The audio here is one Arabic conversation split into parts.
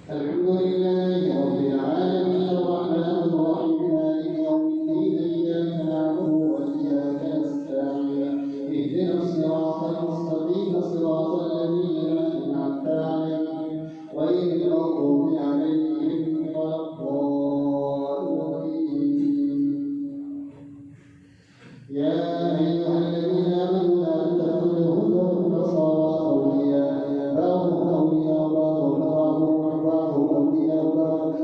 الحمد لله رب العالمين الرحمن الرحيم مالك يوم الدين إياك نعبد وإياك نستعين اهدنا الصراط المستقيم صراط الذين أنعمت عليهم غير المغضوب عليهم ولا الضالين. يا أيها الذين آمنوا لا تتخذوا اليهود والنصارى أولياء بعضهم أولياء بعضهم أولياء بعض.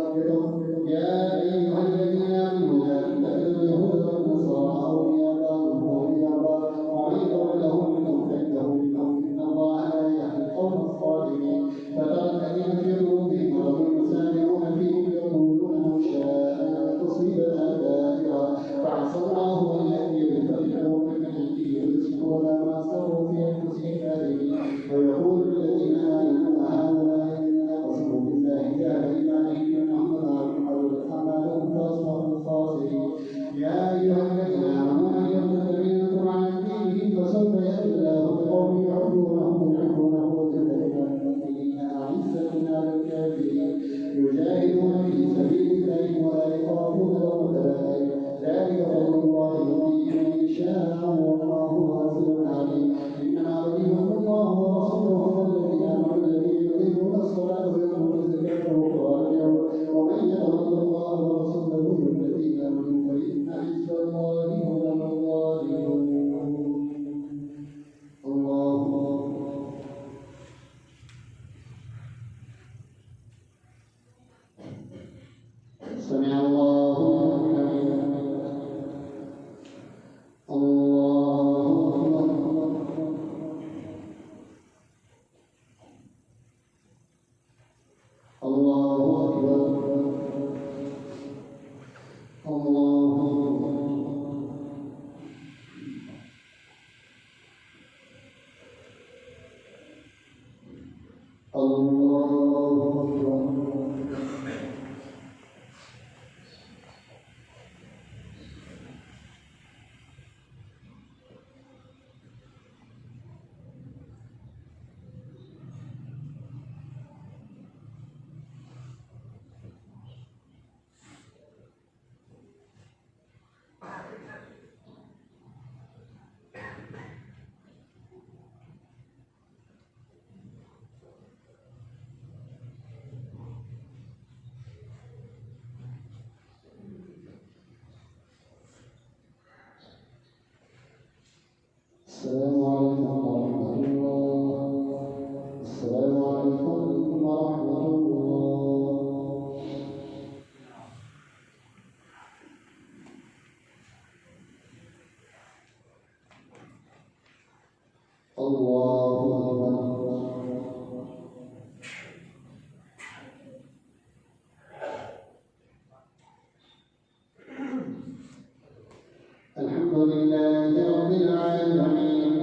يا أيها الذين آمنوا لا تتخذوا اليهود والنصارى أولياء بعضهم أولياء بعض ومن يتولهم منكم فإنه منهم إن الله لا يهدي القوم الظالمين. فترى الذين في قلوبهم مرض يسارعون فيهم يقولون لو شاء أن تصيبنا دائرة فعسى الله أن يأتي بفرحهم من عنده ويصبحوا على ما أسروا في أنفسهم كاذبين. ويقول الذين آمنوا هؤلاء قسموا بالله جهل إيمانهم أنهم نار حولت أعمالهم فأصبحوا خاسرين. يا أيها الذين آمنوا من يرتد منكم عن دينه فسوف يأتي الله بقوم يحبونهم وذلة المؤمنين أعزة على الكافرين يجاهدون في سبيل الله ولا يخافون لومة لائم ذلك فضل الله يؤتيه من يشاء والله واسع عليم. إنما وليكم الله ورسوله والذين آمنوا الذين يقيمون الصلاة ويؤتون الزكاة وهم ومن يتول الله ورسوله والذين آمنوا فإن حزب الله هم الغالبون. الله سمع الله لمن حمده. الله أكبر. الله أكبر. السلام عليكم ورحمة الله. السلام عليكم ورحمة الله. الله أكبر. الحمد لله رب العالمين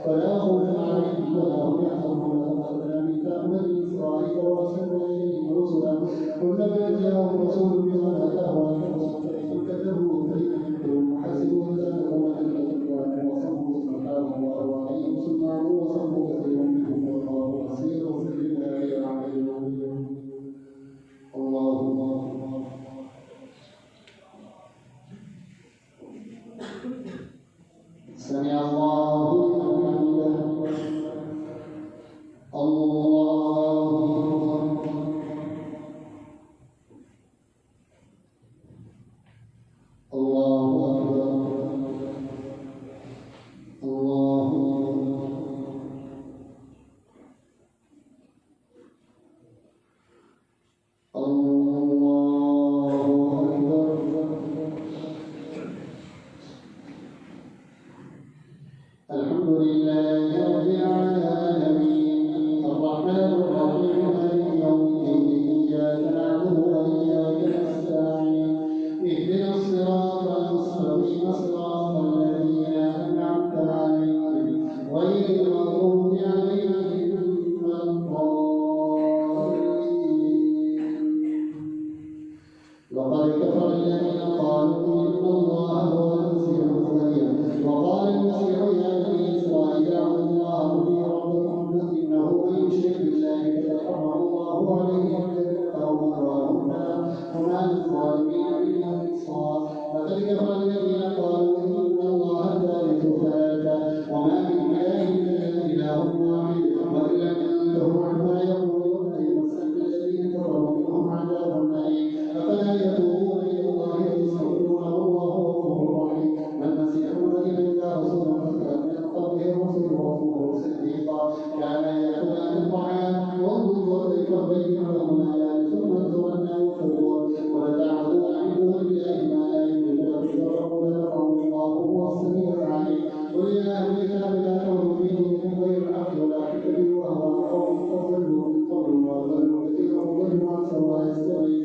فلا خوف عليهم ولا هم يحزنون لقد من تأمل إسرائيل ورسلنا إليهم رسلا كلما جاءهم رسول بما لا تهوى أنفسهم فريقا كذبوا وفريقا يقتلون حسبوا زادهم وجنة وصبوا سبحانه الله عليهم سبحانه وصبوا كثير منهم والله بصير بما يعملون. الله سمع الله لمن حمده. الحمد لله رب العالمين الرحمن الرحيم مالك يوم الدين إياك نعبد وإياك نستعين اهدنا الصراط المستقيم صراط الذين أنعمت عليهم غير المغضوب عليهم ولا الضالين. لقد كفر الذين قالوا إن الله هو المسيح ابن مريم وقال المسيح يا بني إسرائيل اعبدوا الله ربي وربكم إنه من يشرك بالله فقد حرم الله عليه الجنة ومأواه النار وما للظالمين من أنصار. لقد كفر الذين قالوا إن الله ثالث ثلاثة وما من إله إلا إله واحد وإن لم ينتهوا عما يقولون ليمسن الذين كفروا منهم عذاب أليم. أفلا يتوبون إلى الله ويستغفرونه والله غفور رحيم. ما المسيح ابن مريم إلا رسول قد خلت من قبله الرسل وأمه صديقا كان يأكلان الطعام وانظر كيف بين لهم الآيات ثم انظر أنى يؤفكون ولتعبدون من دون الله ما لا يملك لكم ضرا ولا نفعا والله هو السميع العليم. قل يا أهل الكتاب لا تغلوا في دينكم غير الحق ولا تتبعوا أهواء قوم فضلوا من قبل وأضلوا كثيرا وضلوا عن سواء السبيل.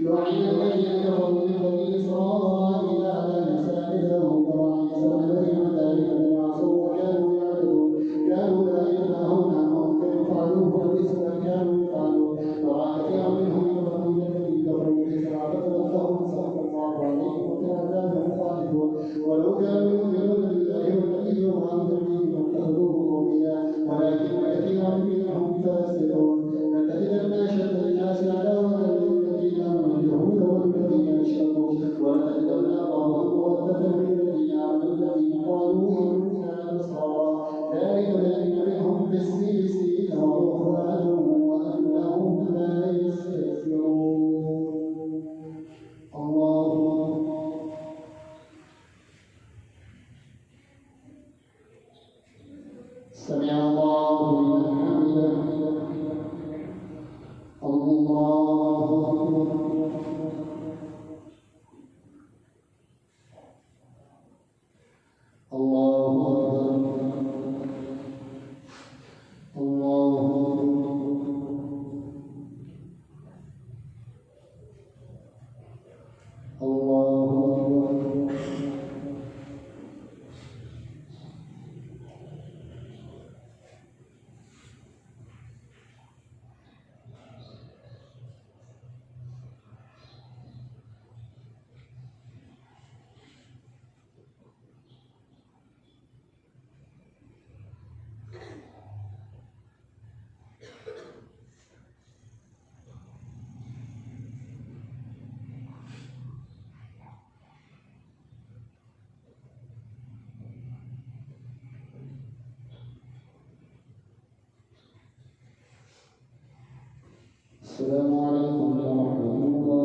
لعن الذين كفروا من بني إسرائيل على مساجد لهم وعيسى ابن مريم ذلك بما عصوا وكانوا يعتدون كانوا لا ينهون عن منكر فعلوه ولبئس ما كانوا يفعلون. ترى كثيرا منهم يقولون الذين كفروا بإسرائيل فتوفاهم سخط الله عليهم وفي عذابهم خالدون. ولو كانوا يؤمنون بالله والنبي وما أنزل فيهم لاتخذوهم أولياء ولكن كثيرا منهم فاسقون. لتجدن أشد الناس عداوة للذين آمنوا اليهود والذين أشركوا ولتجدن أقربهم مودة للذين آمنوا الذين قالوا إنا نصارى ذلك بأن منهم قسيسين ورهبانا وأنهم لا يستكبرون. الله سمع الله لمن حمده. الله أكبر. الله أكبر. الله أكبر. الله أكبر. السلام عليكم